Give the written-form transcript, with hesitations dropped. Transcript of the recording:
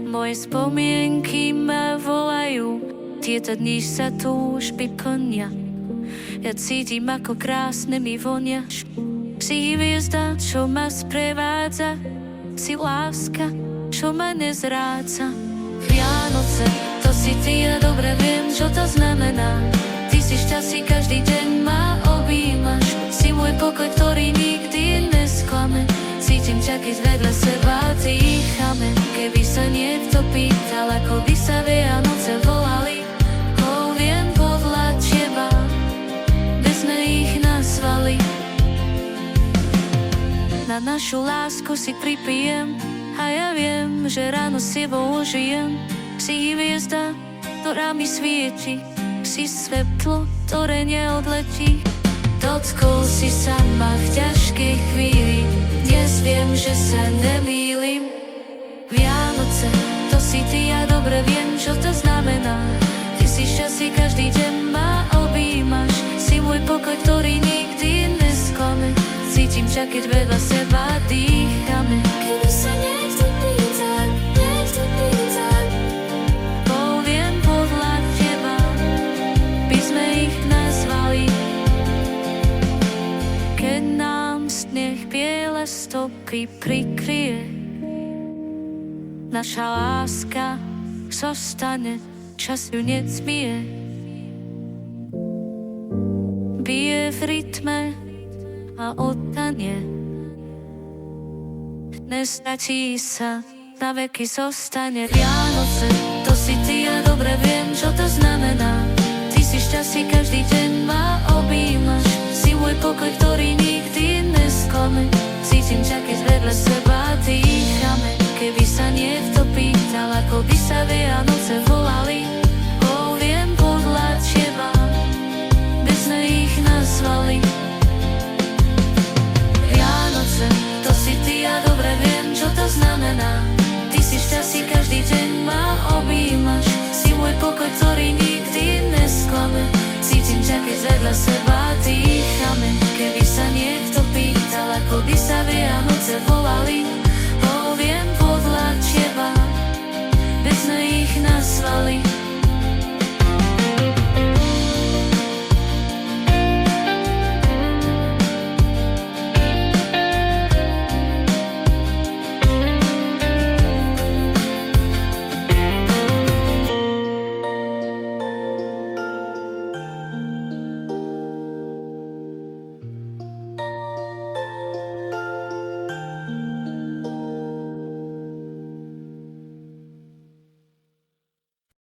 Moje spomienky ma volajú, tieto dni sa túžby plnia. Ja cítim, ako krásne mi voniaš. Si hviezda, čo ma sprevádza, si láska, čo ma nezráca. Vianoce, to si ty, ja dobre viem, čo to znamená. Ty si šťastí, každý deň ma objímaš. Si môj pokoj, ktorý nikdy nesklame. Cítim ťa, keď vedľa seba dýchame. Keby sa niekto pýtal, ako by sa Vianoce volali, poviem podľa teba, bez sme ich nazvali. Na našu lásku si pripijem a ja viem, že ráno s tebou ožijem. Si hviezda, ktorá mi svieti, si svetlo, ktoré neodletí. Dotkol si sa ma v ťažkej chvíli, dnes viem, že sa nemýlim. Vianoce, to si ty, ja dobre viem, čo to znamená. Ty si šťastí, každý deň ma objímaš. Si môj pokoj, ktorý nikdy nesklame. Cítim ťa, keď vedľa seba dýchame. Keby sa niekto pýtal, poviem podľa teba, by sme ich nazvali. Keď nám sneh biele stopy prikryje, naša láska zostane, čas ju necmie. Bije v rytme a odtanie, nestratí sa, na veky zostane. Vianoce, to si ty, ja dobre viem, čo to znamená. Ty si šťastí, každý deň ma objímaš. Si môj pokoj, ktorý nikdy nesklame. Cítim ťa, keď vedľa seba dýchame. Keby sa niekto pýtal, ako by sa Vianoce volali, poviem podľa teba, bez sme ich nazvali. Vianoce, to si ty, ja dobre viem, čo to znamená. Ty si šťastí, každý deň ma objímaš. Si môj pokoj, ktorý nikdy nesklame. Cítim ťa, keď vedľa seba dýchame. Keby sa niekto pýtal, ako by sa Vianoce volali,